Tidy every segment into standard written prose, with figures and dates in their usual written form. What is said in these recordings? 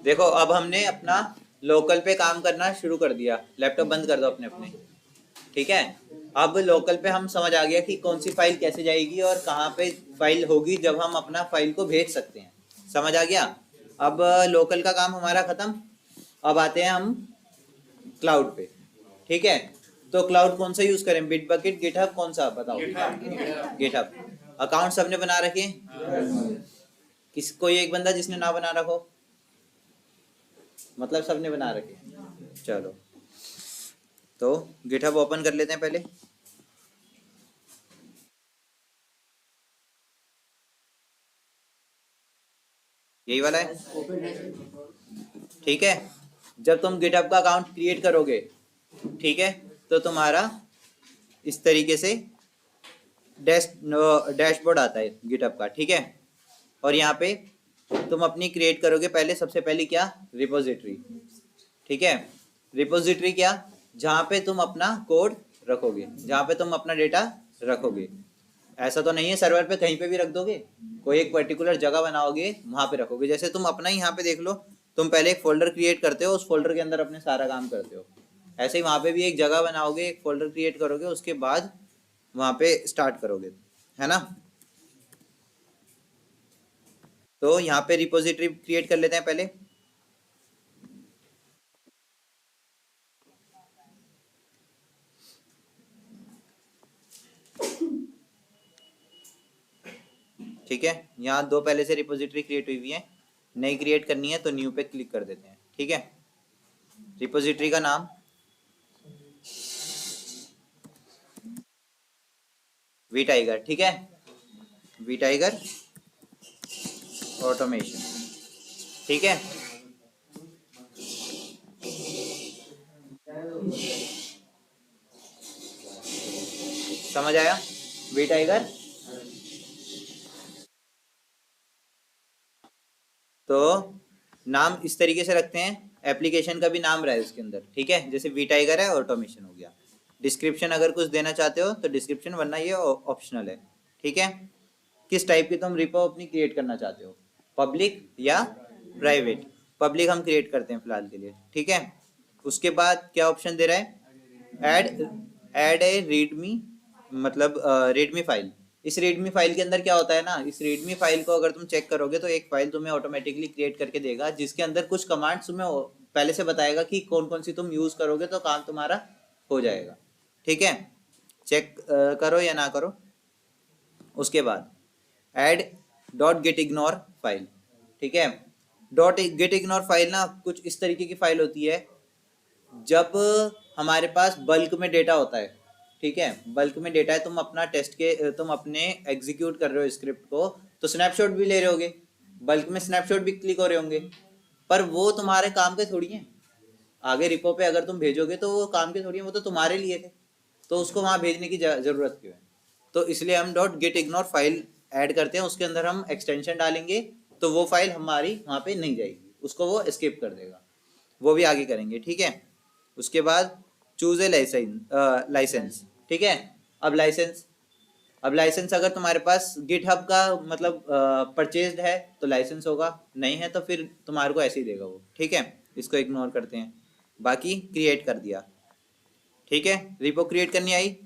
देखो अब हमने अपना लोकल पे काम करना शुरू कर दिया। लैपटॉप बंद कर दो अपने अपने। ठीक है, अब लोकल पे हम समझ आ गया कि कौन सी फाइल कैसे जाएगी और कहाँ पे फाइल होगी जब हम अपना फाइल को भेज सकते हैं। समझ आ गया। अब लोकल का काम हमारा खत्म। अब आते हैं हम क्लाउड पे। ठीक है, तो क्लाउड कौन सा यूज करें, बिटबकेट, गिटहब, कौन सा बताओ। गिटहब। अकाउंट सबने बना रखे हैं? किस कोई एक बंदा जिसने ना बना रखो, मतलब सबने बना रखे हैं। चलो तो गिटहब ओपन कर लेते हैं पहले। यही वाला है। ठीक है, जब तुम गिटहब का अकाउंट क्रिएट करोगे, ठीक है, तो तुम्हारा इस तरीके से डैशबोर्ड आता है गिटहब का। ठीक है, और यहाँ पे तुम अपनी क्रिएट करोगे पहले, सबसे पहले क्या, रिपोजिटरी। ठीक है, रिपोजिटरी क्या, जहाँ पे तुम अपना कोड रखोगे, जहाँ पे तुम अपना डेटा रखोगे। ऐसा तो नहीं है सर्वर पे कहीं पे भी रख दोगे, कोई एक पर्टिकुलर जगह बनाओगे वहां पे रखोगे। जैसे तुम अपना ही यहाँ पे देख लो, तुम पहले एक फोल्डर क्रिएट करते हो, उस फोल्डर के अंदर अपने सारा काम करते हो। ऐसे ही वहां पे भी एक जगह बनाओगे, एक फोल्डर क्रिएट करोगे, उसके बाद वहां पे स्टार्ट करोगे, है ना। तो यहाँ पे रिपोजिटरी क्रिएट कर लेते हैं पहले। ठीक है, यहाँ दो पहले से रिपोजिटरी क्रिएट हुई हुई है, नई क्रिएट करनी है तो न्यू पे क्लिक कर देते हैं। ठीक है, रिपोजिटरी का नाम वी टाइगर। ठीक है, वी टाइगर ऑटोमेशन। ठीक है, समझ आया, वी टाइगर। तो नाम इस तरीके से रखते हैं, एप्लीकेशन का भी नाम रहा है उसके अंदर। ठीक है, जैसे वी टाइगर है, ऑटोमेशन हो गया। डिस्क्रिप्शन अगर कुछ देना चाहते हो तो डिस्क्रिप्शन, वरना ये ऑप्शनल है। ठीक है, किस टाइप की तुम रिपो अपनी क्रिएट करना चाहते हो, पब्लिक या प्राइवेट। पब्लिक हम क्रिएट करते हैं फिलहाल के लिए। ठीक है, उसके बाद क्या ऑप्शन दे रहा है, ऐड ऐड ए रीडमी, मतलब रीडमी फाइल। इस रीडमी फाइल के अंदर क्या होता है ना, इस रीडमी फाइल को अगर तुम चेक करोगे तो एक फाइल तुम्हें ऑटोमेटिकली क्रिएट करके देगा, जिसके अंदर कुछ कमांड्स तुम्हें पहले से बताएगा कि कौन कौन सी तुम यूज करोगे तो काम तुम्हारा हो जाएगा। ठीक है, चेक करो या ना करो। उसके बाद add dot gate ignore file. ठीक है, डॉट गेट इग्नोर फाइल ना कुछ इस तरीके की फाइल होती है, जब हमारे पास बल्क में डेटा होता है। ठीक है, बल्क में डेटा है, तुम अपना टेस्ट के तुम अपने एग्जीक्यूट कर रहे हो स्क्रिप्ट को, तो स्नैपशॉट भी ले रहे होगे, बल्क में स्नैपशॉट भी क्लिक हो रहे होंगे, पर वो तुम्हारे काम के थोड़ी हैं। आगे रिपो पे अगर तुम भेजोगे तो वो काम के थोड़ी हैं, वो तो तुम्हारे लिए थे, तो उसको वहां भेजने की जरूरत क्यों है। तो इसलिए हम dot gate ignore file add करते हैं, उसके अंदर हम एक्सटेंशन डालेंगे, तो वो फाइल हमारी वहां पे नहीं जाएगी, उसको वो एस्केप कर देगा। वो भी आगे करेंगे। ठीक है, उसके बाद चूज ए लाइसेंस। ठीक है, अब लाइसेंस, अब लाइसेंस अगर तुम्हारे पास गिटहब का मतलब परचेज्ड है तो लाइसेंस होगा, नहीं है तो फिर तुम्हारे को ऐसे ही देगा वो। ठीक है, इसको इग्नोर करते हैं। बाकी क्रिएट कर दिया। ठीक है, रिपो क्रिएट करनी आई।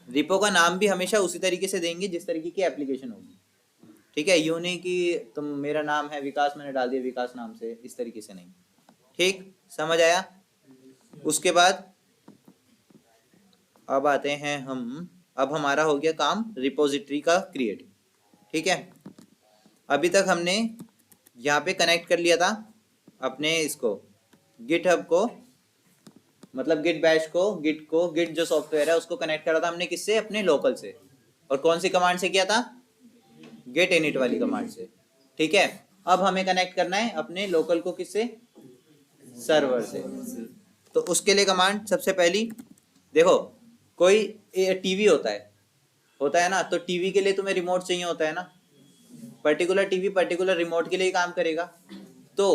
रिपो का नाम भी हमेशा उसी तरीके से देंगे जिस तरीके की एप्लीकेशन होगी। ठीक है, यूं नहीं कि तुम, मेरा नाम है विकास, मैंने डाल दिया विकास नाम से, इस तरीके से नहीं। ठीक, समझ आया। उसके बाद अब आते हैं हम, अब हमारा हो गया काम रिपोजिटरी का क्रिएट। ठीक है, अभी तक हमने यहाँ पे कनेक्ट कर लिया था अपने इसको, गिटहब को, मतलब गिट बैश को गिट जो सॉफ्टवेयर है उसको कनेक्ट करा था हमने किससे, अपने लोकल से। और कौन सी कमांड से किया था, गेट इनिट वाली कमांड से। ठीक है, अब हमें कनेक्ट करना है अपने लोकल को किससे, सर्वर से। तो उसके लिए कमांड सबसे पहली, देखो कोई टीवी होता है ना, तो टीवी के लिए तुम्हें रिमोट चाहिए होता है ना, पर्टिकुलर टीवी पर्टिकुलर रिमोट के लिए काम करेगा। तो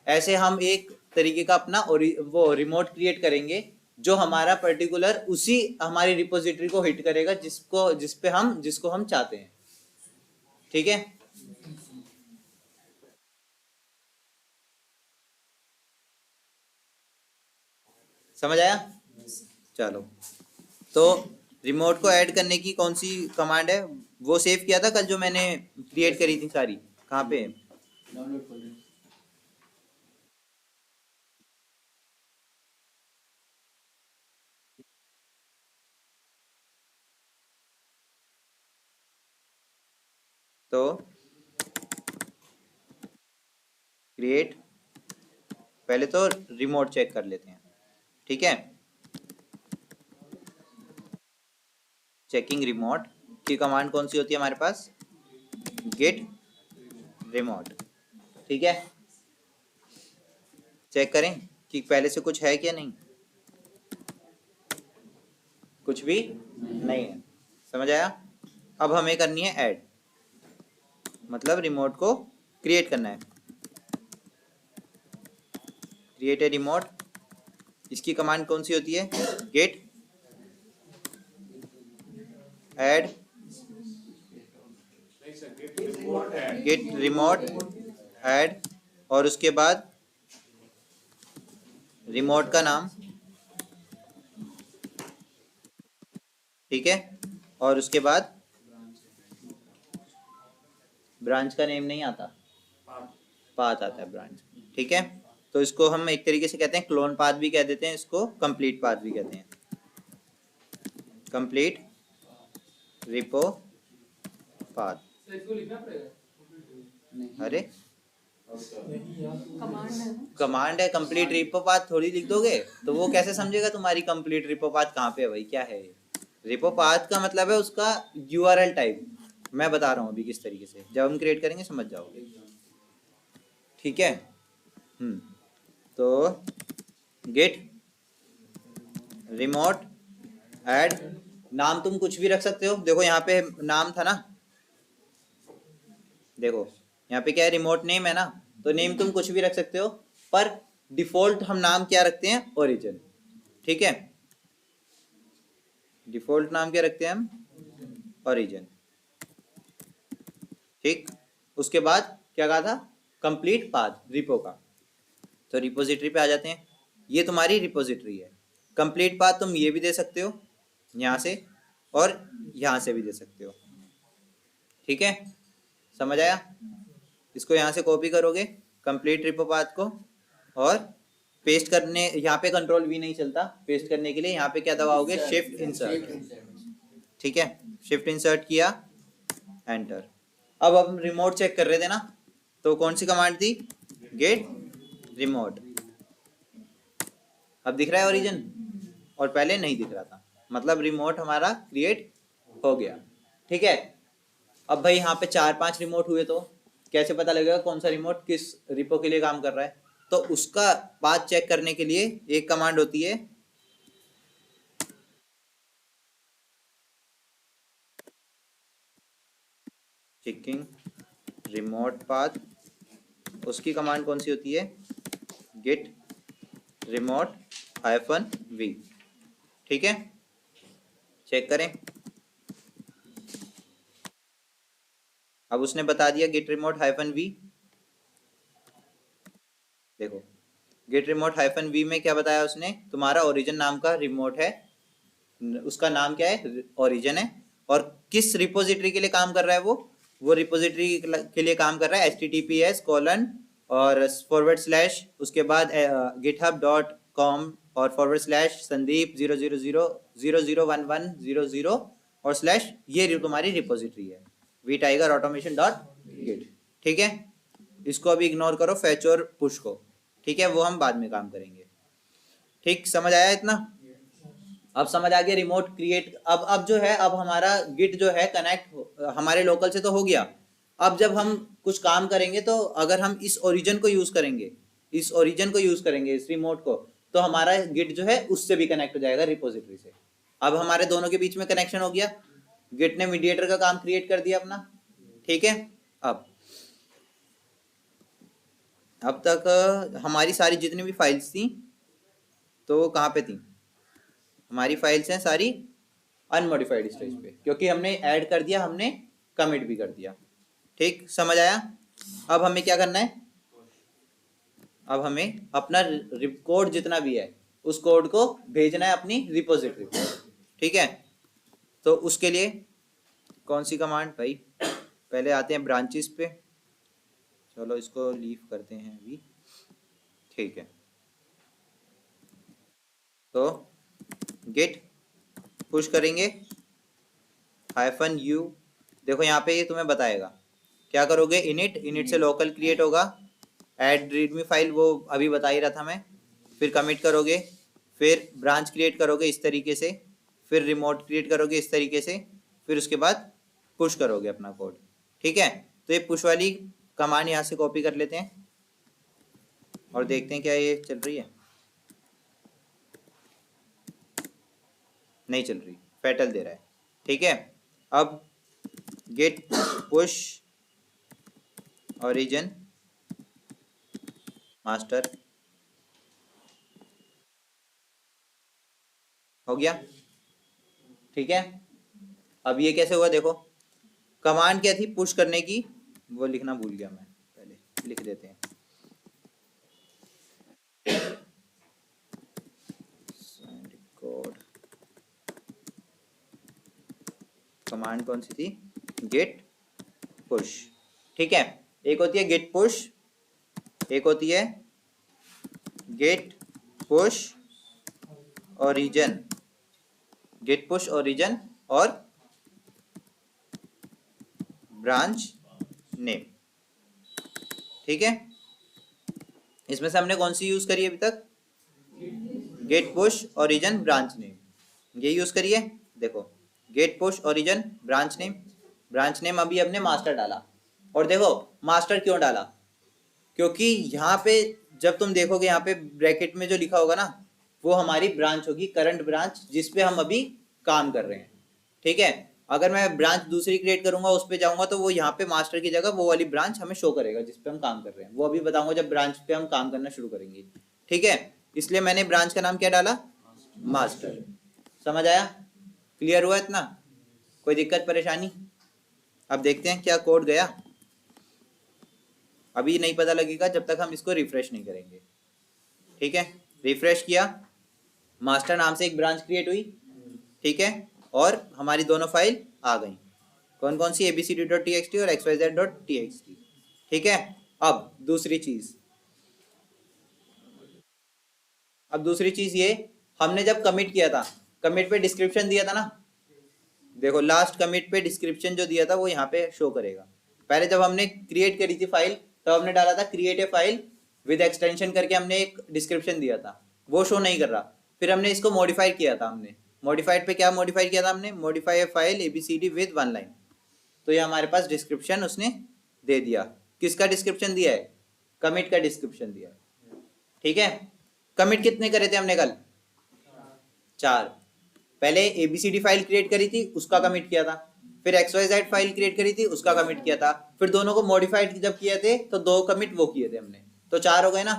ऐसे हम एक तरीके का अपना वो रिमोट क्रिएट करेंगे, जो हमारा पर्टिकुलर उसी हमारी रिपोजिटरी को हिट करेगा, जिसको हम चाहते हैं। ठीक है, समझ आया? चलो, तो रिमोट को ऐड करने की कौन सी कमांड है? वो सेव किया था कल जो मैंने क्रिएट करी थी सारी, कहाँ पे है? Download folder. तो क्रिएट, पहले तो रिमोट चेक कर लेते हैं, ठीक है? चेकिंग रिमोट की कमांड कौन सी होती है हमारे पास? गेट रिमोट, ठीक है? चेक करें कि पहले से कुछ है क्या नहीं, कुछ भी नहीं है। समझ आया? अब हमें करनी है ऐड, मतलब रिमोट को क्रिएट करना है। क्रिएट ए रिमोट, इसकी कमांड कौन सी होती है? Git add, git remote add, और उसके बाद रिमोट का नाम, ठीक है? और उसके बाद ब्रांच का नेम नहीं आता, पाथ आता है ब्रांच, ठीक है? तो इसको हम एक तरीके से कहते हैं क्लोन पाथ भी कह देते हैं, इसको कंप्लीट पाथ भी कहते हैं। कंप्लीट रिपो पाथ, इसको लिखना पड़ेगा। अरे कमांड है ना। कमांड है, कंप्लीट रिपो पाथ थोड़ी लिख दोगे तो वो कैसे समझेगा तुम्हारी कंप्लीट रिपो पाथ कहाँ पे है भाई, क्या है? रिपो पाथ का मतलब है उसका यूआरएल टाइप, मैं बता रहा हूँ अभी किस तरीके से, जब हम क्रिएट करेंगे समझ जाओगे, ठीक है? तो गेट रिमोट ऐड, नाम तुम कुछ भी रख सकते हो, देखो यहाँ पे नाम था ना, देखो यहाँ पे क्या है, रिमोट नेम है ना, तो नेम तुम कुछ भी रख सकते हो, पर डिफॉल्ट हम नाम क्या रखते हैं? ओरिजिन, ठीक है? डिफॉल्ट नाम क्या रखते हैं हम? ओरिजिन, ठीक? उसके बाद क्या कहा था? कंप्लीट पाथ रिपो का, तो रिपोजिटरी पे आ जाते हैं, ये तुम्हारी रिपोजिटरी है। कंप्लीट पाथ तुम ये भी दे सकते हो यहाँ से, और यहाँ से भी दे सकते हो, ठीक है? समझ आया? इसको यहाँ से कॉपी करोगे कंप्लीट रिपो पाथ को, और पेस्ट करने, यहाँ पे कंट्रोल वी नहीं चलता, पेस्ट करने के लिए यहाँ पे क्या दबाओगे? शिफ्ट इंसर्ट, ठीक है? शिफ्ट इंसर्ट किया, एंटर। अब हम रिमोट चेक कर रहे थे ना, तो कौन सी कमांड थी? Git remote. अब दिख रहा है ओरिजिन, और पहले नहीं दिख रहा था, मतलब रिमोट हमारा क्रिएट हो गया, ठीक है? अब भाई यहाँ पे 4-5 रिमोट हुए तो कैसे पता लगेगा कौन सा रिमोट किस रिपो के लिए काम कर रहा है? तो उसका पाथ चेक करने के लिए एक कमांड होती है, चेकिंग रिमोट पाथ। उसकी कमांड कौन सी होती है? गेट रिमोट -v, ठीक है? चेक करें, अब उसने बता दिया गेट रिमोट -v। देखो गेट रिमोट -v में क्या बताया उसने? तुम्हारा ओरिजिन नाम का रिमोट है, उसका नाम क्या है? ओरिजिन है, और किस रिपोजिटरी के लिए काम कर रहा है वो रिपोजिटरी के लिए काम कर रहा है https:// और /, उसके बाद github.com और /sandeep000001100 और / ये तुम्हारी रिपोजिटरी है vtigerautomation.git, ठीक है? इसको अभी इग्नोर करो, फैच और पुश को, ठीक है? वो हम बाद में काम करेंगे, ठीक? समझ आया इतना? अब समझ आ गया रिमोट क्रिएट। अब जो है, अब हमारा गिट जो है कनेक्ट हमारे लोकल से तो हो गया। अब जब हम कुछ काम करेंगे तो अगर हम इस ओरिजिन को यूज करेंगे, इस ओरिजिन को यूज करेंगे, इस रिमोट को, तो हमारा गिट जो है उससे भी कनेक्ट हो जाएगा रिपोजिटरी से। अब हमारे दोनों के बीच में कनेक्शन हो गया, गिट ने मीडिएटर का काम क्रिएट कर दिया अपना, ठीक है? अब तक हमारी सारी जितनी भी फाइल्स थी तो कहाँ पे थी? हमारी फाइल्स हैं सारी अनमॉडिफाइड स्टेज पे, क्योंकि हमने ऐड कर दिया, हमने कमिट भी कर दिया, ठीक? समझ आया? अब हमें क्या करना है? अब हमें अपना कोड जितना भी है उस कोड को भेजना है अपनी रिपोजिटरी पे, ठीक है। तो उसके लिए कौन सी कमांड भाई, पहले आते हैं ब्रांचेस पे, चलो इसको लीव करते हैं अभी, ठीक है। तो गेट पुश करेंगे -u, देखो यहाँ पे ये तुम्हें बताएगा क्या करोगे, इनिट से लोकल क्रिएट होगा, ऐड रीडमी फाइल वो अभी बता ही रहा था मैं, फिर कमिट करोगे, फिर ब्रांच क्रिएट करोगे इस तरीके से, फिर रिमोट क्रिएट करोगे इस तरीके से, फिर उसके बाद पुश करोगे अपना कोड, ठीक है। तो ये पुश वाली कमांड यहाँ से कॉपी कर लेते हैं और देखते हैं क्या ये चल रही है, नहीं चल रही, फेटल दे रहा है, ठीक है। अब गेट पुश ओरिजिन मास्टर हो गया, ठीक है। अब ये कैसे हुआ देखो, कमांड क्या थी पुश करने की, वो लिखना भूल गया मैं, पहले लिख देते हैं, कोड कमांड कौन सी थी, गेट पुश, ठीक है। एक होती है गेट पुश, एक होती है git push origin, git push origin और ब्रांच नेम, ठीक है। इसमें से हमने कौन सी यूज करी अभी तक, git push origin branch name, ये यूज करिए। देखो git push origin branch name अभी हमने मास्टर डाला, और देखो मास्टर क्यों डाला, क्योंकि यहाँ पे जब तुम देखोगे यहाँ पे ब्रैकेट में जो लिखा होगा ना, वो हमारी ब्रांच होगी, करंट ब्रांच जिसपे हम अभी काम कर रहे हैं, ठीक है। अगर मैं ब्रांच दूसरी क्रिएट करूंगा, उस पे जाऊंगा, तो वो यहाँ पे मास्टर की जगह वो वाली ब्रांच हमें शो करेगा जिसपे हम काम कर रहे हैं, वो अभी बताऊंगा जब ब्रांच पे हम काम करना शुरू करेंगे, ठीक है। इसलिए मैंने ब्रांच का नाम क्या डाला, मास्टर, समझ आया, क्लियर हुआ इतना, कोई दिक्कत परेशानी। अब देखते हैं क्या कोड गया, अभी नहीं पता लगेगा जब तक हम इसको रिफ्रेश नहीं करेंगे, ठीक है। रिफ्रेश किया, मास्टर नाम से एक ब्रांच क्रिएट हुई, ठीक है, और हमारी दोनों फाइल आ गई, कौन कौन सी, abcd.txt और xyz.txt, ठीक है। अब दूसरी चीज ये, हमने जब कमिट किया था, कमिट पे डिस्क्रिप्शन दिया था ना, देखो लास्ट कमिट पे डिस्क्रिप्शन जो दिया था वो यहाँ पे शो करेगा। पहले जब हमने क्रिएट करी थी फाइल, तब हमने डाला था create a file with extension करके, हमने एक डिस्क्रिप्शन दिया था, वो शो नहीं कर रहा। फिर हमने इसको मॉडिफाइड किया था, हमने मॉडिफाइड पे क्या मॉडिफाइड किया था, हमने modify A file abcd with 1 line, तो ये हमारे पास डिस्क्रिप्शन उसने दे दिया। किसका डिस्क्रिप्शन दिया है, कमिट का डिस्क्रिप्शन दिया, ठीक है। कमिट कितने करे थे हमने कल, 4, पहले abcd फाइल क्रिएट करी थी उसका कमिट किया था, फिर xyz फाइल क्रिएट करी थी उसका कमिट किया था, फिर दोनों को मॉडिफाइड जब किए थे तो 2 कमिट वो किए थे हमने, तो 4 हो गए ना।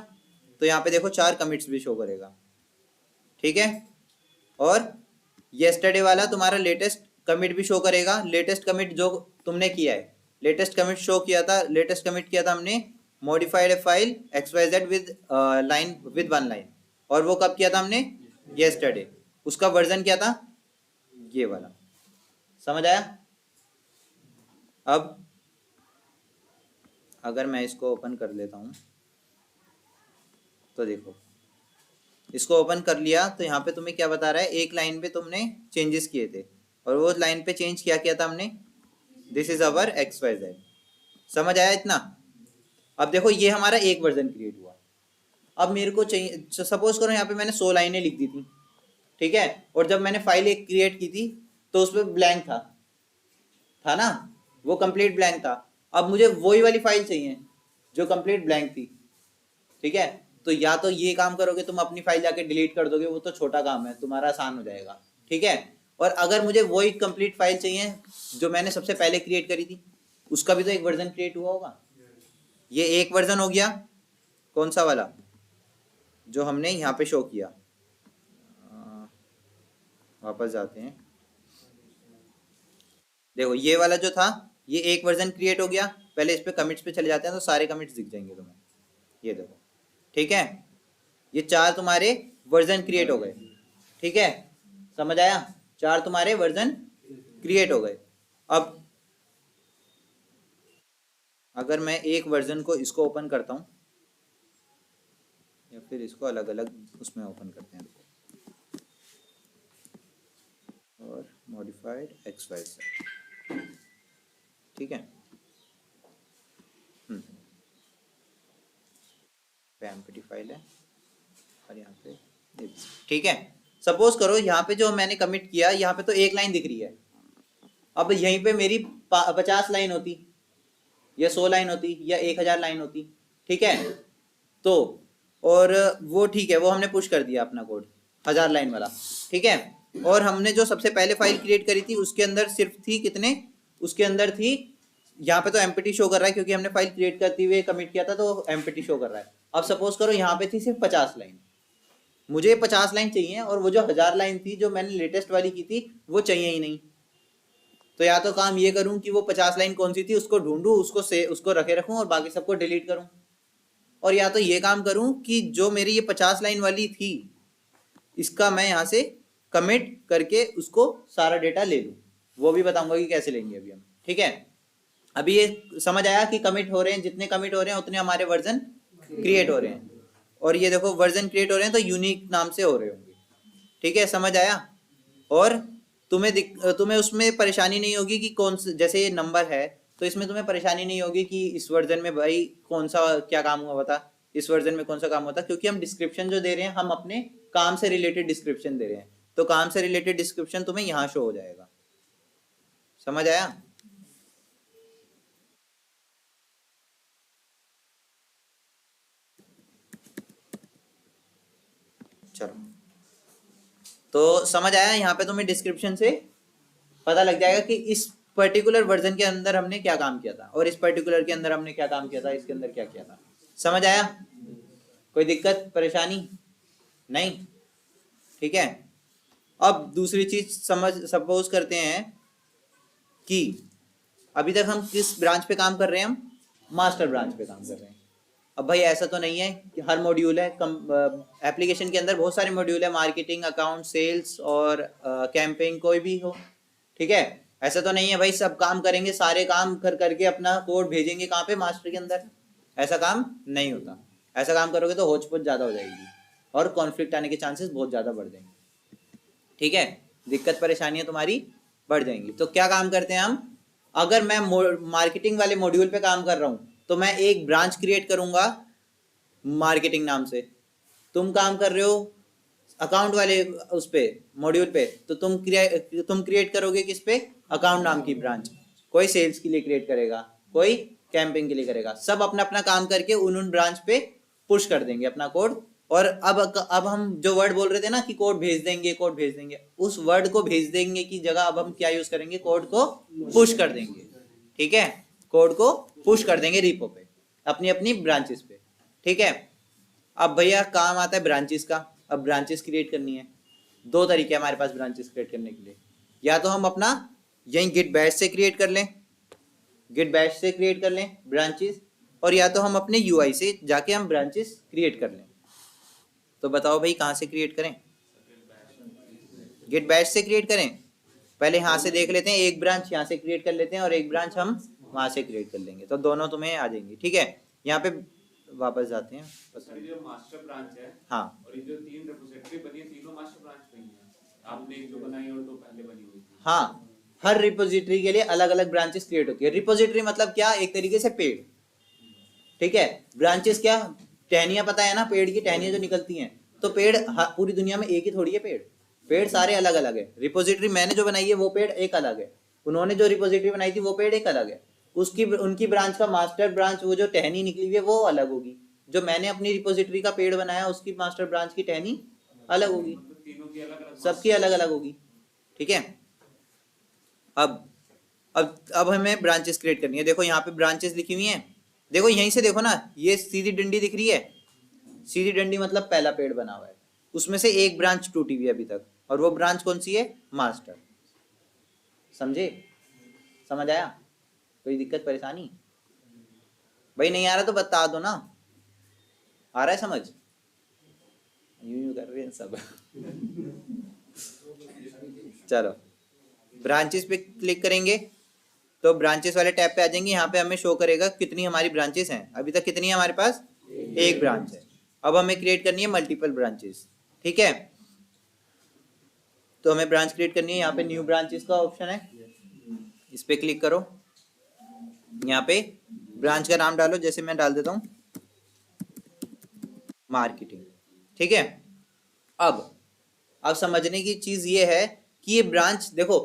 तो यहाँ पे देखो 4 कमिट्स भी शो करेगा, ठीक है। और येस्टरडे वाला तुम्हारा लेटेस्ट कमिट भी शो करेगा, लेटेस्ट कमिट जो तुमने किया है, लेटेस्ट कमिट शो किया था, लेटेस्ट कमिट किया था हमने modified file xyz with line with 1 line, और वो कब किया था हमने, येस्टरडे, उसका वर्जन क्या था, ये वाला, समझ आया। अब अगर मैं इसको ओपन कर लेता हूं, तो देखो इसको ओपन कर लिया, तो यहाँ पे तुम्हें क्या बता रहा है, एक लाइन पे तुमने चेंजेस किए थे, और वो लाइन पे चेंज क्या किया था हमने, दिस इज अवर XYZ, समझ आया इतना। अब देखो ये हमारा एक वर्जन क्रिएट हुआ, अब मेरे को चाहिए, सपोज करो यहाँ पे मैंने 100 लाइनें लिख दी थी, ठीक है, और जब मैंने फाइल एक क्रिएट की थी तो उसमें ब्लैंक था ना, वो कंप्लीट ब्लैंक था। अब मुझे वही वाली फाइल चाहिए जो कंप्लीट ब्लैंक थी, ठीक है। तो या तो ये काम करोगे, तुम अपनी फाइल जाके डिलीट कर दोगे, वो तो छोटा काम है तुम्हारा, आसान हो जाएगा, ठीक है। और अगर मुझे वही कंप्लीट फाइल चाहिए जो मैंने सबसे पहले क्रिएट करी थी, उसका भी तो एक वर्जन क्रिएट हुआ होगा, ये एक वर्जन हो गया, कौन सा वाला जो हमने यहाँ पे शो किया, वापस जाते हैं, देखो ये वाला जो था ये एक वर्जन क्रिएट हो गया, पहले इस पे कमिट्स पे चले जाते हैं तो सारे कमिट्स दिख जाएंगे तुम्हें, ये देखो, ठीक है। ये 4 तुम्हारे वर्जन क्रिएट हो गए, ठीक है, समझ आया, 4 तुम्हारे वर्जन क्रिएट हो गए। अब अगर मैं एक वर्जन को इसको ओपन करता हूं या फिर इसको अलग अलग उसमें ओपन करते हैं और मॉडिफाइड XYZ, ठीक है, एम्प्टी फाइल है और यहाँ पे, ठीक है। सपोज करो यहाँ पे जो मैंने कमिट किया, यहाँ पे तो एक लाइन दिख रही है, अब यहीं पे मेरी 50 लाइन होती या 100 लाइन होती या 1000 लाइन होती, ठीक है, तो और वो ठीक है, वो हमने पुश कर दिया अपना कोड 1000 लाइन वाला, ठीक है, और हमने जो सबसे पहले फाइल क्रिएट करी थी उसके अंदर सिर्फ थी कितने, उसके अंदर थी, यहाँ पे तो एम्प्टी शो कर रहा है क्योंकि हमने फाइल क्रिएट करते हुए कमिट किया था तो एम्प्टी शो कर रहा है। अब सपोज करो यहाँ पे थी सिर्फ 50 लाइन, मुझे 50 लाइन चाहिए और वो जो 1000 लाइन थी जो मैंने लेटेस्ट वाली की थी वो चाहिए ही नहीं, तो या तो काम ये करूं कि वो 50 लाइन कौन सी थी उसको ढूंढूं, उसको रखे रखूं और बाकी सबको डिलीट करूं, और या तो ये काम करूं कि जो मेरी ये 50 लाइन वाली थी इसका मैं यहाँ से कमिट करके उसको सारा डेटा ले लूं, वो भी बताऊंगा कि कैसे लेंगे अभी हम, ठीक है। अभी ये समझ आया कि कमिट हो रहे हैं, जितने कमिट हो रहे हैं उतने हमारे वर्जन क्रिएट हो रहे हैं, और ये देखो वर्जन क्रिएट हो रहे हैं तो यूनिक नाम से हो रहे होंगे, ठीक है, समझ आया। और तुम्हें उसमें परेशानी नहीं होगी कि कौन सा, जैसे ये नंबर है तो इसमें तुम्हें परेशानी नहीं होगी कि इस वर्जन में भाई कौन सा क्या काम हुआ था, इस वर्जन में कौन सा काम होता, क्योंकि हम डिस्क्रिप्शन जो दे रहे हैं हम अपने काम से रिलेटेड डिस्क्रिप्शन दे रहे हैं, तो काम से रिलेटेड डिस्क्रिप्शन तुम्हें यहाँ शो हो जाएगा, समझ आया। चलो, तो समझ आया, यहाँ पे तुम्हें डिस्क्रिप्शन से पता लग जाएगा कि इस पर्टिकुलर वर्जन के अंदर हमने क्या काम किया था और इस पर्टिकुलर के अंदर हमने क्या काम किया था, इसके अंदर क्या किया था, समझ आया, कोई दिक्कत परेशानी नहीं, ठीक है। अब दूसरी चीज समझ, सपोज करते हैं कि अभी तक हम किस ब्रांच पे काम कर रहे हैं, हम मास्टर ब्रांच पे काम कर रहे हैं। अब भाई ऐसा तो नहीं है कि हर मॉड्यूल है, एप्लीकेशन के अंदर बहुत सारे मॉड्यूल है, मार्केटिंग, अकाउंट, सेल्स और कैंपेइंग कोई भी हो, ठीक है, ऐसा तो नहीं है भाई सब काम करेंगे, सारे काम कर करके अपना कोड भेजेंगे कहाँ पे, मास्टर के अंदर, ऐसा काम नहीं होता, ऐसा काम करोगे तो होच पोच ज्यादा हो जाएगी और कॉन्फ्लिक्ट आने के चांसेस बहुत ज्यादा बढ़ जाएंगे, ठीक है, दिक्कत परेशानियां तुम्हारी बढ़ जाएंगी। तो क्या काम करते हैं हम, अगर मैं मार्केटिंग वाले मॉड्यूल पे काम कर रहा हूं तो मैं एक ब्रांच क्रिएट करूंगा मार्केटिंग नाम से, तुम काम कर रहे हो अकाउंट वाले उस पे मॉड्यूल पे तो तुम क्रिएट करोगे किस पे, अकाउंट नाम की ब्रांच, कोई सेल्स के लिए क्रिएट करेगा, कोई कैंपिंग के लिए करेगा, सब अपना अपना काम करके उन ब्रांच पे पुश कर देंगे अपना कोड। और अब हम जो वर्ड बोल रहे थे ना कि कोड भेज देंगे, कोड भेज देंगे, उस वर्ड को भेज देंगे की जगह अब हम क्या यूज करेंगे, कोड को पुश कर देंगे, ठीक है, कोड को पुश कर देंगे रिपो पे, अपनी अपनी ब्रांचेस पे, ठीक है। अब भैया काम आता है ब्रांचेस का, अब ब्रांचेस क्रिएट करनी है, दो तरीके हमारे पास ब्रांचेस क्रिएट करने के लिए, या तो हम अपना यहीं गिट बैश से क्रिएट कर लें, गिट बैश से क्रिएट कर लें ब्रांचेस, और या तो हम अपने यूआई से जाके हम ब्रांचेस क्रिएट कर लें। तो बताओ भाई कहाँ से क्रिएट करें, गिट बैश से क्रिएट करें, पहले यहाँ से देख लेते हैं, एक ब्रांच यहाँ से क्रिएट कर लेते हैं और एक ब्रांच हम वहां से क्रिएट कर लेंगे, तो दोनों तुम्हें आ जाएंगी, ठीक है। यहाँ पे वापस जाते हैं, सर जो मास्टर ब्रांच है, हाँ, और ये जो 3 रिपोजिटरी बनी है तीनों मास्टर ब्रांच पे ही है, आपने एक जो बनाई और 2 पहले बनी हुई थी। हाँ, हर रिपोजिटरी के लिए अलग अलग ब्रांचेस क्रिएट होती है। रिपोजिटरी मतलब क्या, एक तरीके से पेड़, ठीक है, ब्रांचेस क्या, टहनियां, पता है ना पेड़ की टहनियां जो निकलती हैं, तो पेड़ पूरी दुनिया में एक ही थोड़ी है, पेड़ पेड़ सारे अलग अलग है। रिपोजिटरी मैंने जो बनाई है वो पेड़ एक अलग है, उन्होंने जो रिपोजिटरी बनाई थी वो पेड़ एक अलग है, उसकी उनकी ब्रांच का मास्टर ब्रांच वो जो टहनी निकली हुई है वो अलग होगी, जो मैंने अपनी रिपोजिटरी का पेड़ बनाया उसकी मास्टर ब्रांच की टहनी अलग होगी, मतलब तीनों की अलग-अलग सबकी अलग अलग होगी, ठीक है। अब हमें ब्रांचेस क्रिएट करनी है, देखो यहाँ पे ब्रांचेस लिखी हुई हैं, देखो यहीं से देखो ना, ये सीधी डंडी दिख रही है, सीधी डंडी मतलब पहला पेड़ बना हुआ है, उसमें से एक ब्रांच टूटी हुई है अभी तक, और वो ब्रांच कौन सी है, मास्टर, समझे, समझ आया, कोई दिक्कत परेशानी, भाई नहीं आ रहा तो बता दो ना, आ रहा है समझ, यूं कर रहे हैं सब। चलो ब्रांचेस पे क्लिक करेंगे तो ब्रांचेस वाले टैब पे आ जाएंगे। यहाँ पे हमें शो करेगा कितनी हमारी ब्रांचेस हैं। अभी तक कितनी है हमारे पास? एक ब्रांच है। अब हमें क्रिएट करनी है मल्टीपल ब्रांचेस। ठीक है, तो हमें ब्रांच क्रिएट करनी है। यहाँ पे न्यू ब्रांचेस का ऑप्शन है, इस पे क्लिक करो। यहाँ पे ब्रांच का नाम डालो, जैसे मैं डाल देता हूँ मार्केटिंग। ठीक है, अब समझने की चीज ये है कि ये ब्रांच देखो,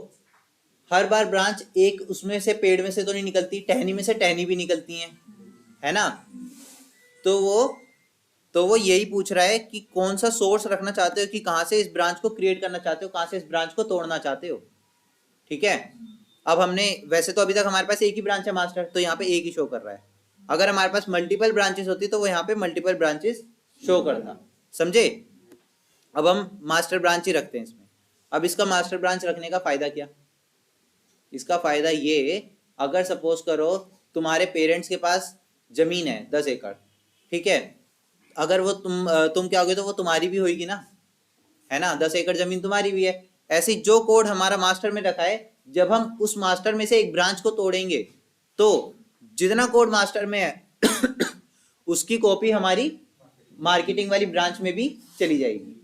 हर बार ब्रांच एक उसमें से पेड़ में से तो नहीं निकलती, टहनी में से टहनी भी निकलती है ना। तो वो यही पूछ रहा है कि कौन सा सोर्स रखना चाहते हो, कि कहां से इस ब्रांच को क्रिएट करना चाहते हो, कहां से इस ब्रांच को तोड़ना चाहते हो। ठीक है, अब हमने वैसे तो अभी तक हमारे पास एक ही ब्रांच है मास्टर, तो यहाँ पे एक ही शो कर रहा है। अगर हमारे पास मल्टीपल ब्रांचेस होती तो वो यहाँ पे मल्टीपल ब्रांचेस शो करता। समझे? अब हम मास्टर ब्रांच ही रखते हैं इसमें। अब इसका मास्टर ब्रांच रखने का फायदा क्या? इसका फायदा ये, अगर सपोज करो तुम्हारे पेरेंट्स के पास जमीन है 10 एकड़, ठीक है, अगर वो तुम क्या होगे तो वो तुम्हारी भी होगी ना, है ना। 10 एकड़ जमीन तुम्हारी भी है। ऐसे ही जो कोड हमारा मास्टर में रखा है, जब हम उस मास्टर में से एक ब्रांच को तोड़ेंगे तो जितना कोड मास्टर में है उसकी कॉपी हमारी मार्केटिंग वाली ब्रांच में भी चली जाएगी।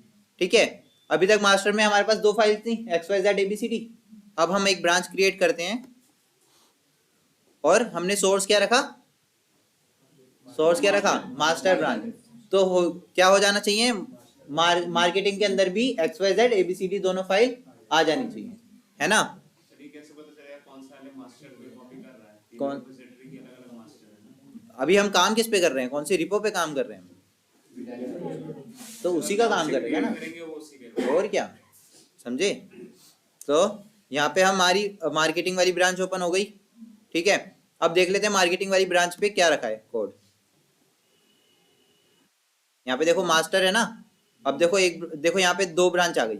ठीक है, अभी तक मास्टर में हमारे पास दो फाइल्स थी, XYZ ABCD। अब हम एक ब्रांच क्रिएट करते हैं और हमने सोर्स क्या रखा? Master branch. तो क्या हो जाना चाहिए? मार्केटिंग के अंदर भी XYZ ABCD दोनों फाइल आ जानी चाहिए, है ना। कैसे पता चलेगा कौन सा वाले मास्टर पे कॉपी कर रहा है? कौन? रिपोजिटरी के अलग-अलग मास्टर है ना। अभी हम काम किस पे कर रहे हैं? कौन सी रिपो पे काम कर रहे हैं? तो उसी का काम करेगा ना, वो उसी के। और क्या। समझे? तो यहाँ पे हमारी मार्केटिंग वाली ब्रांच ओपन हो गई। ठीक है, अब देख लेते हैं मार्केटिंग वाली ब्रांच पे क्या रखा है कोड। यहाँ पे देखो मास्टर है ना। अब देखो यहाँ पे दो ब्रांच आ गई,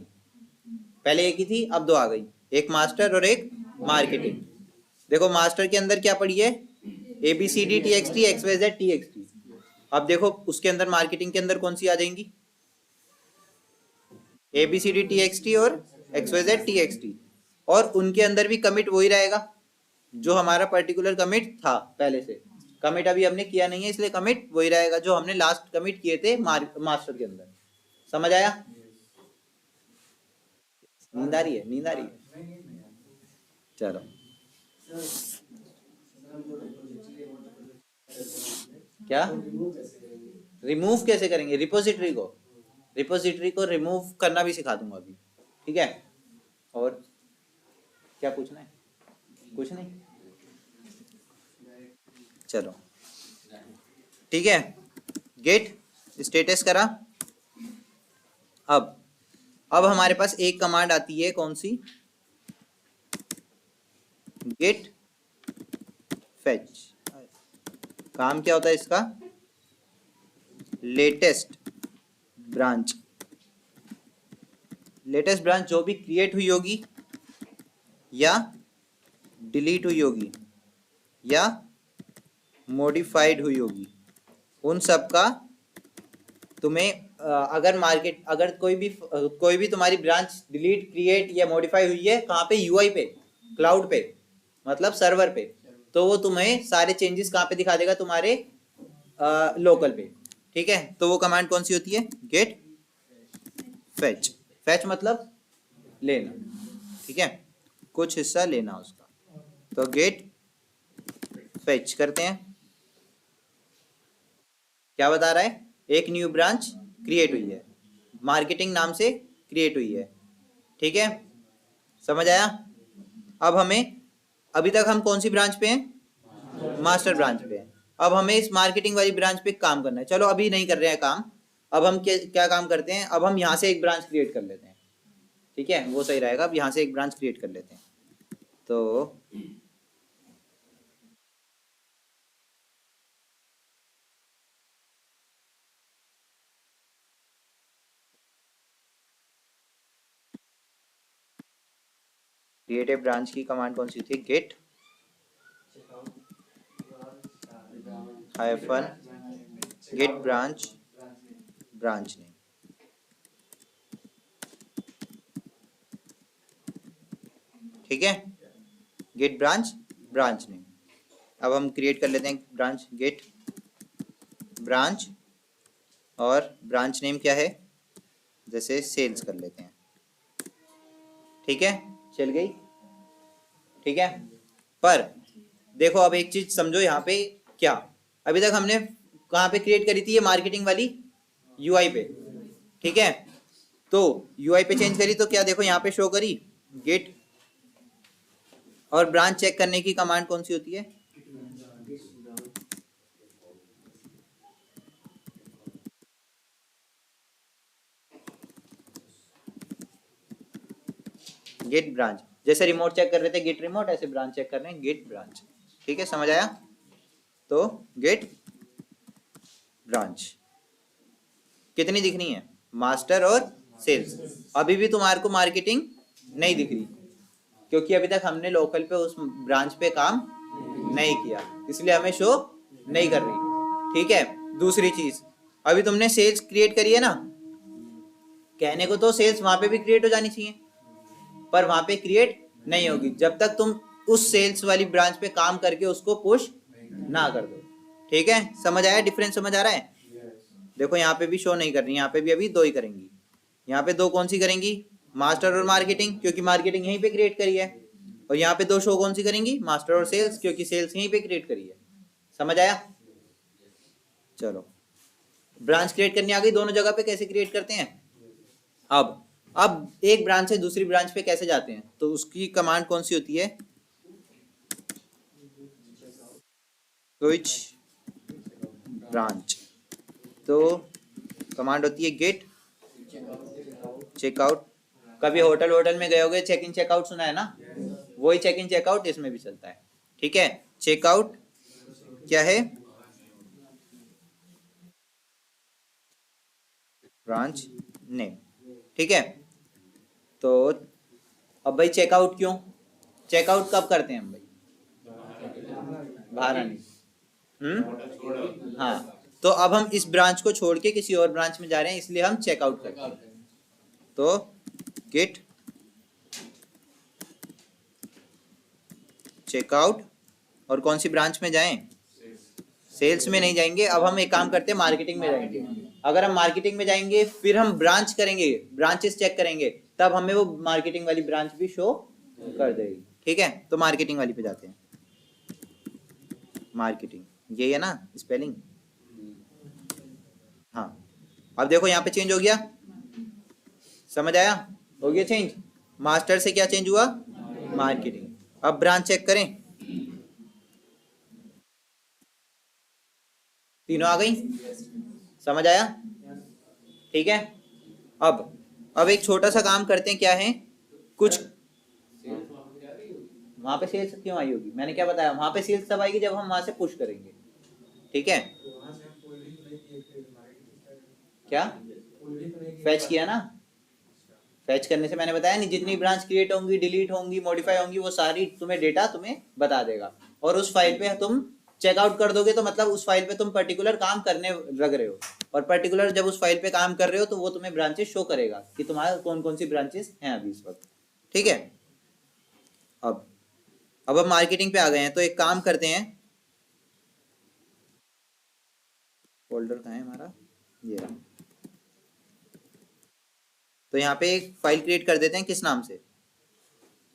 पहले एक ही थी, अब दो आ गई, एक मास्टर और एक मार्केटिंग। देखो मास्टर के अंदर क्या पड़ी है? ABCD TXT XYZ TXT। अब देखो उसके अंदर मार्केटिंग के अंदर कौन सी आ जाएंगी? ABCD TXT और XYZ TXT। और उनके अंदर भी कमिट वही रहेगा जो हमारा पर्टिकुलर कमिट था पहले से। कमिट अभी हमने किया नहीं है, इसलिए कमिट वही रहेगा जो हमने लास्ट कमिट किए थे मास्टर के अंदर। समझ आया? नींद आ रही है? नींद आ रही है? चलो क्या रिमूव कैसे करेंगे? रिपोजिटरी को रिमूव करना भी सिखा दूंगा अभी। ठीक है, और क्या पूछना है? कुछ नहीं, चलो ठीक है। गेट स्टेटस करा। अब हमारे पास एक कमांड आती है, कौन सी? Gate fetch. काम क्या होता है इसका? लेटेस्ट ब्रांच जो भी क्रिएट हुई होगी या डिलीट हुई होगी या मॉडिफाइड हुई होगी, उन सब का तुम्हें अगर कोई भी तुम्हारी ब्रांच डिलीट, क्रिएट या मॉडिफाई हुई है, कहाँ पे? UI पे, क्लाउड पे, मतलब सर्वर पे, तो वो तुम्हें सारे चेंजेस कहाँ पे दिखा देगा? तुम्हारे लोकल पे। ठीक है, तो वो कमांड कौन सी होती है? गेट फेच मतलब लेना। ठीक है, कुछ हिस्सा लेना उसका, तो गेट फेच करते हैं। क्या बता रहा है? एक न्यू ब्रांच क्रिएट हुई है, मार्केटिंग नाम से क्रिएट हुई है। ठीक है, समझ आया? अब अभी तक हम कौन सी ब्रांच पे हैं? मास्टर ब्रांच पे हैं। अब हमें इस मार्केटिंग वाली ब्रांच पे काम करना है। चलो अभी नहीं कर रहे हैं काम, अब हम क्या काम करते हैं? अब हम यहाँ से एक ब्रांच क्रिएट कर लेते हैं। ठीक है, वो सही रहेगा। अब यहाँ से एक ब्रांच क्रिएट कर लेते हैं। तो क्रिएट ब्रांच की कमांड कौन सी थी? Git hyphen git branch name. ठीक है, गेट ब्रांच, ब्रांच नेम। अब हम क्रिएट कर लेते हैं ब्रांच, गेट ब्रांच, और ब्रांच नेम क्या है, जैसे सेल्स कर लेते हैं। ठीक है, चल गई। ठीक है, पर देखो अब एक चीज समझो यहाँ पे, क्या अभी तक हमने कहाँ पे क्रिएट करी थी ये मार्केटिंग वाली, यूआई पे। ठीक है, तो यूआई पे चेंज करी तो क्या देखो यहाँ पे शो करी गेट, और ब्रांच चेक करने की कमांड कौन सी होती है, गेट ब्रांच। जैसे रिमोट चेक कर रहे थे गेट रिमोट, ऐसे ब्रांच चेक कर रहे हैं गेट ब्रांच। ठीक है, समझ आया, तो गेट ब्रांच कितनी दिखनी है, मास्टर और सेल्स। अभी भी तुम्हारे को मार्केटिंग नहीं दिख रही, क्योंकि अभी तक हमने लोकल पे उस ब्रांच पे काम नहीं किया, इसलिए हमें शो नहीं कर रही। ठीक है, दूसरी चीज, अभी तुमने सेल्स क्रिएट करी है ना, कहने को तो सेल्स वहां पे भी क्रिएट हो जानी चाहिए, पर वहां पे क्रिएट नहीं होगी जब तक तुम उस सेल्स वाली ब्रांच पे काम करके उसको पुश ना कर दो। ठीक है, समझ आया, डिफरेंस समझ आ रहा है। देखो यहाँ पे भी शो नहीं कर रही, यहाँ पे भी अभी दो ही करेंगी। यहाँ पे दो कौन सी करेंगी, मास्टर और मार्केटिंग, क्योंकि मार्केटिंग यहीं पे क्रिएट करी है। और यहाँ पे दो शो कौन सी करेंगी, मास्टर और सेल्स, क्योंकि सेल्स यहीं पे क्रिएट करी है। समझ आया, चलो ब्रांच क्रिएट करनी आ गई, दोनों जगह पे कैसे क्रिएट करते हैं। अब एक ब्रांच से दूसरी ब्रांच पे कैसे जाते हैं, तो उसकी कमांड कौन सी होती है, स्विच ब्रांच। तो कमांड होती है गेट चेकआउट। कभी होटल में गए होगे, चेक इन चेकआउट सुना है ना, वही चेक इन चेकआउट इसमें भी चलता है। ठीक है, चेकआउट क्या है, ब्रांच नेम। ठीक है, तो अब भाई चेकआउट क्यों, चेकआउट कब करते हैं हम भाई, बाहर आने। हाँ, तो अब हम इस ब्रांच को छोड़ के किसी और ब्रांच में जा रहे हैं, इसलिए हम चेकआउट करते हैं। तो गेट चेकआउट, और कौन सी ब्रांच में जाएं, सेल्स में नहीं जाएंगे। अब हम एक काम करते हैं, मार्केटिंग में जाएंगे। अगर हम मार्केटिंग में जाएंगे फिर हम ब्रांच करेंगे, ब्रांचेस चेक करेंगे, तब हमें वो मार्केटिंग वाली ब्रांच भी शो कर देगी। ठीक है, तो मार्केटिंग वाली पे जाते हैं। मार्केटिंग ये है ना स्पेलिंग, हाँ। अब देखो यहाँ पे चेंज हो गया, समझ आया, हो गया चेंज। मास्टर से क्या चेंज हुआ, मार्केटिंग। अब ब्रांच चेक करें, तीनों आ गई, समझ आया। ठीक है, अब एक छोटा सा काम करते हैं, क्या है, कुछ वहां पे सेल्स क्यों आई होगी, मैंने क्या बताया, वहां पे सेल्स तब आएगी जब हम वहां से पुश करेंगे। ठीक है, क्या फैच किया ना, फैच करने से मैंने बताया नहीं, जितनी ब्रांच क्रिएट होंगी, डिलीट होंगी, मॉडिफाई होंगी, वो सारी तुम्हें डेटा तुम्हें बता देगा। और उस फाइल पे तुम चेकआउट कर दोगे तो मतलब उस फाइल पे तुम पर्टिकुलर काम करने लग रहे हो, और पर्टिकुलर जब उस फाइल पे काम कर रहे हो तो वो तुम्हें ब्रांचेस शो करेगा कि तुम्हारा कौन कौन सी ब्रांचेस हैं अभी इस वक्त। ठीक है, अब हम मार्केटिंग पे आ गए हैं, तो एक काम करते हैं, फोल्डर कहाँ है हमारा, ये रहा। तो यहाँ पे एक फाइल क्रिएट कर देते हैं, किस नाम से,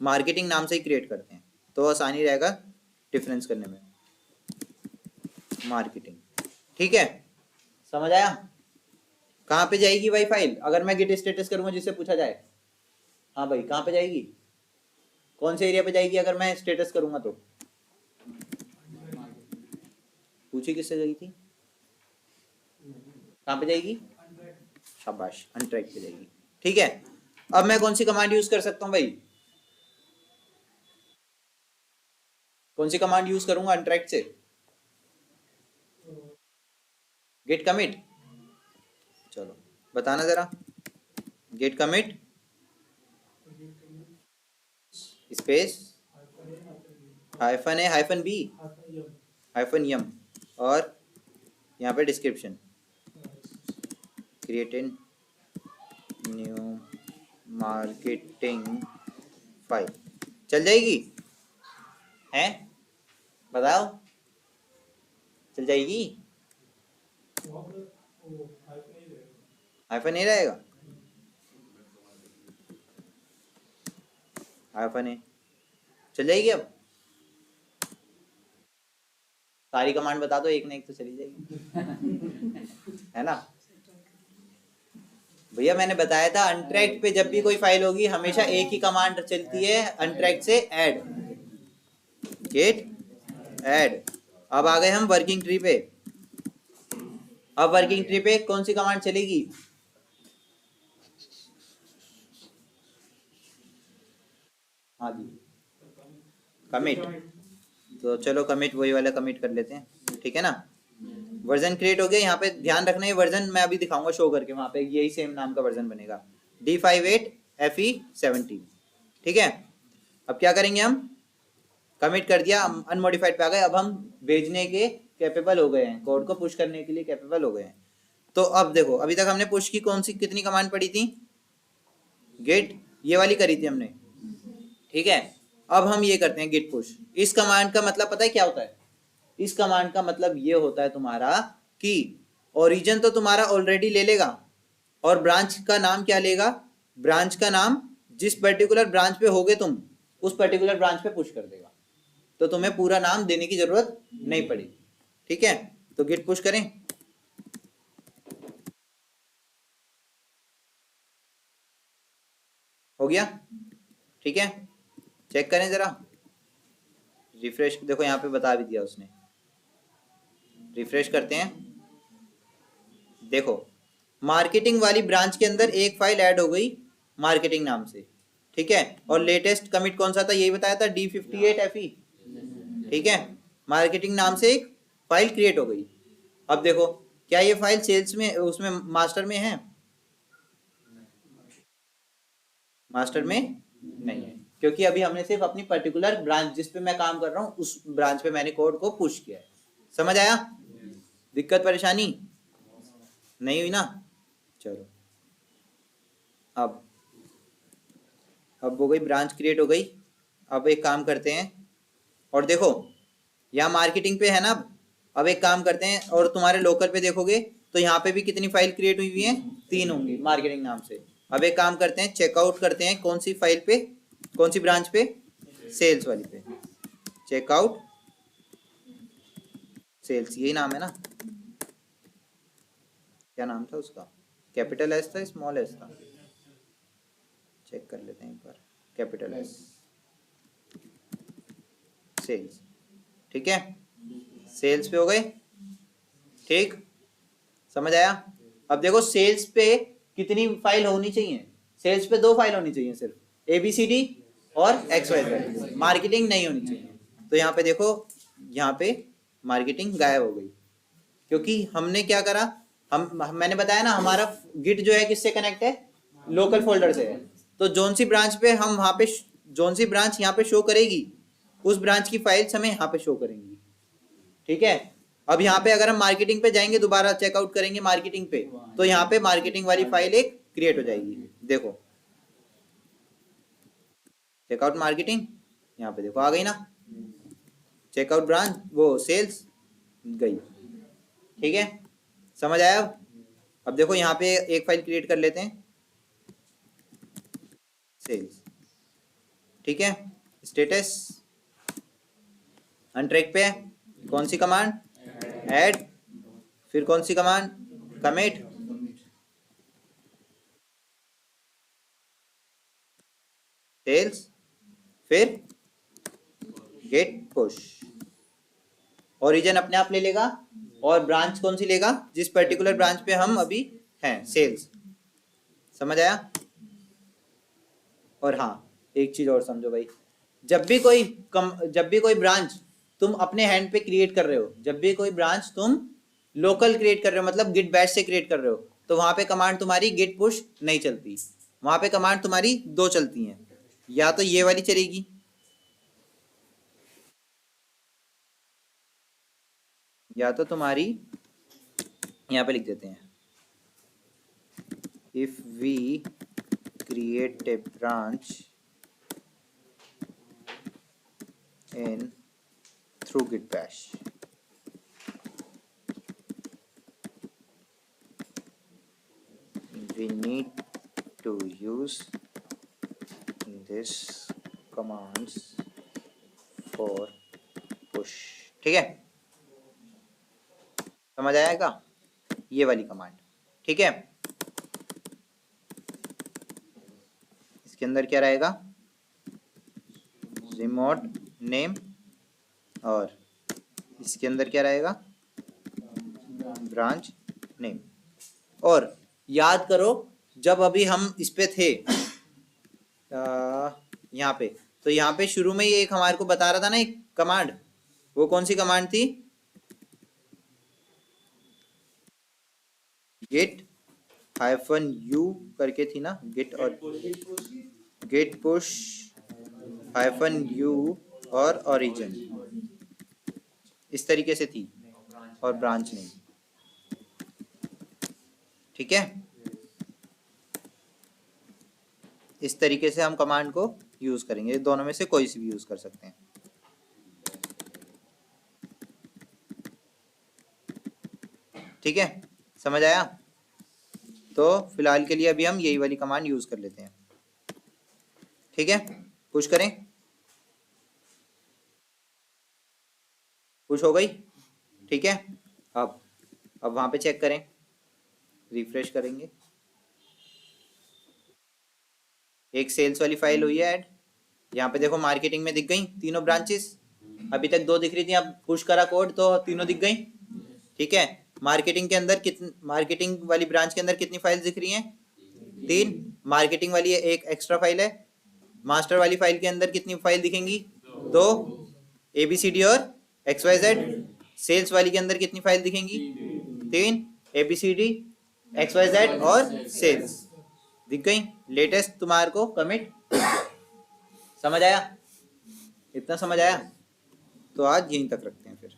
मार्केटिंग नाम से ही क्रिएट करते हैं, तो आसानी रहेगा डिफरेंस करने में। मार्केटिंग, ठीक है, समझ आया। कहाँ पे जाएगी भाई फाइल, अगर मैं गेट स्टेटस करूंगा जिससे पूछा जाए, हाँ भाई कहाँ पे जाएगी, कौन से एरिया पे जाएगी अगर मैं स्टेटस करूंगा तो, पूछी किससे गई थी, कहाँ पे जाएगी, शाबाश, अनट्रैक पे जाएगी। ठीक है, अब मैं कौन सी कमांड यूज कर सकता हूँ भाई, कौन सी कमांड यूज करूंगा अनट्रैक से, गेट कमिट, चलो बताना जरा, गेट कमिट स्पेस हाइफन ए हाइफन बी हाइफन यम, और यहाँ पे description, create in new marketing file. चल जाएगी? हैं, बताओ, चल जाएगी? हाइफन नहीं रहेगा? हाइफन है, चल जाएगी? अब सारी कमांड बता दो, एक ना एक तो चली जाएगी, है ना? भैया मैंने बताया था अनट्रैक्ड पे जब भी कोई फाइल होगी हमेशा एक ही कमांड चलती है अनट्रैक्ड से, ऐड, गेट ऐड। अब आ गए हम वर्किंग ट्री पे। अब वर्किंग ट्री पे कौन सी कमांड चलेगी? हाँ जी, कमिट। तो चलो कमिट, वही वाला कमिट कर लेते हैं, ठीक है ना? वर्जन क्रिएट हो गया। यहाँ पे ध्यान रखना, ये वर्जन मैं अभी दिखाऊंगा शो करके, वहां पे यही सेम नाम का वर्जन बनेगा, D58FE17, ठीक है? अब क्या करेंगे हम? कमिट कर दिया, अनमोडिफाइड पे आ गए। अब हम भेजने के कैपेबल हो गए हैं, कोड को पुश करने के लिए कैपेबल हो गए हैं। तो अब देखो, अभी तक हमने पुश की कौन सी कितनी कमांड पड़ी थी? गेट, ये वाली करी थी हमने, ठीक है? अब हम ये करते हैं गिट पुश। इस कमांड का मतलब पता है क्या होता है? इस कमांड का मतलब ये होता है तुम्हारा कि ओरिजिन तो तुम्हारा ऑलरेडी ले लेगा, और ब्रांच का नाम क्या लेगा? ब्रांच का नाम जिस पर्टिकुलर ब्रांच पे होगे तुम, उस पर्टिकुलर ब्रांच पे पुश कर देगा। तो तुम्हें पूरा नाम देने की जरूरत नहीं पड़ी, ठीक है? तो गिट पुश करें। हो गया, ठीक है? चेक करें जरा, रिफ्रेश, देखो यहाँ पे बता भी दिया उसने। रिफ्रेश करते हैं, देखो मार्केटिंग वाली ब्रांच के अंदर एक फाइल ऐड हो गई मार्केटिंग नाम से, ठीक है? और लेटेस्ट कमिट कौन सा था? यही बताया था, D58FE, ठीक है? मार्केटिंग नाम से एक फाइल क्रिएट हो गई। अब देखो, क्या ये फाइल सेल्स में, उसमें मास्टर में है? मास्टर में नहीं है, क्योंकि अभी हमने सिर्फ अपनी पर्टिकुलर ब्रांच जिस पे मैं काम कर रहा हूँ उस ब्रांच पे मैंने कोड को पुश किया है। समझ आया? दिक्कत परेशानी नहीं हुई ना? चलो, अब हो गई, ब्रांच क्रिएट हो गई। अब एक काम करते हैं, और देखो यहाँ मार्केटिंग पे है ना। अब एक काम करते हैं, और तुम्हारे लोकल पे देखोगे तो यहाँ पे भी कितनी फाइल क्रिएट हुई है? 3 होंगी मार्केटिंग नाम से। अब एक काम करते हैं, चेकआउट करते हैं कौन सी फाइल पे, कौन सी ब्रांच पे? सेल्स वाली पे। चेकआउट सेल्स, यही नाम है ना? क्या नाम था उसका? कैपिटल एस था, स्मॉल एस था? चेक कर लेते हैं एक बार। कैपिटल एस, सेल्स, ठीक है? सेल्स पे हो गए, ठीक? समझ आया? अब देखो सेल्स पे कितनी फाइल होनी चाहिए? सेल्स पे 2 फाइल होनी चाहिए सिर्फ, ABCD और XYZ। मार्केटिंग नहीं होनी चाहिए। तो यहाँ पे देखो, यहाँ पे मार्केटिंग गायब हो गई, क्योंकि हमने क्या करा? मैंने बताया ना, हमारा गिट जो है किससे कनेक्ट है? लोकल फोल्डर से है। तो जोन सी ब्रांच पे हम वहां पे, जोन सी ब्रांच यहाँ पे शो करेगी, उस ब्रांच की फाइल्स हमें यहाँ पे शो करेंगी, ठीक है? अब यहाँ पे अगर हम मार्केटिंग पे जाएंगे, दोबारा चेकआउट करेंगे मार्केटिंग पे, तो यहाँ पे मार्केटिंग वाली फाइल एक क्रिएट हो जाएगी। देखो चेकआउट मार्केटिंग, यहाँ पे देखो आ गई ना? चेकआउट ब्रांच, वो सेल्स गई, ठीक है? समझ आया? अब देखो यहाँ पे एक फाइल क्रिएट कर लेते हैं, सेल्स, ठीक है? स्टेटस अनट्रैक पे है, कौन सी कमांड? ऐड, फिर कौन सी कमांड? कमिट, सेल्स, फिर गेट पुश। ओरिजिन अपने आप ले लेगा, और ब्रांच कौन सी लेगा? जिस पर्टिकुलर ब्रांच पे हम अभी हैं, सेल्स। समझ आया? और हाँ, एक चीज और समझो भाई, जब भी कोई ब्रांच तुम अपने हैंड पे क्रिएट कर रहे हो, जब भी कोई ब्रांच तुम लोकल क्रिएट कर रहे हो, मतलब गिट बैश से क्रिएट कर रहे हो, तो वहां पे कमांड तुम्हारी गिट पुश नहीं चलती। वहां पे कमांड तुम्हारी 2 चलती हैं, या तो ये वाली चलेगी, या तो तुम्हारी, यहाँ पे लिख देते हैं, if we create a branch in through git bash. We need to use this commands for push. ठीक है, समझ आएगा ये वाली कमांड. ठीक है, इसके अंदर क्या रहेगा, रिमोट नेम, और इसके अंदर क्या रहेगा, ब्रांच नेम. और याद करो जब अभी हम इस पे थे यहाँ पे, तो यहाँ पे शुरू में ही एक हमारे को बता रहा था ना एक कमांड, वो कौन सी कमांड थी, git -u करके थी ना, git और git push -u और origin, इस तरीके से थी, और ब्रांच नेम. ठीक है, इस तरीके से हम कमांड को यूज करेंगे, दोनों में से कोई सी भी यूज कर सकते हैं. ठीक है, समझ आया. तो फिलहाल के लिए अभी हम यही वाली कमांड यूज कर लेते हैं. ठीक है, पुश करें, पुश हो गई. ठीक है, अब वहां पे चेक करें, रिफ्रेश करेंगे, एक सेल्स वाली फाइल हुई है ऐड. यहाँ पे देखो मार्केटिंग में दिख गई तीनों ब्रांचेस, अभी तक 2 दिख रही थी, अब पुश करा कोड तो तीनों दिख गई. ठीक है, मार्केटिंग के अंदर मार्केटिंग वाली ब्रांच के अंदर कितनी फाइल्स दिख रही हैं, 3. मार्केटिंग वाली एक एक्स्ट्रा फाइल है. मास्टर वाली फाइल के अंदर कितनी फाइल दिखेंगी, 2, ABCD और XYZ. सेल्स वाली के अंदर कितनी फाइल दिखेंगी, 3, ABCD XYZ और सेल्स दिख गई. लेटेस्ट तुम्हारे को कमिट समझ आया, इतना समझ आया. तो आज यहीं तक रखते हैं फिर.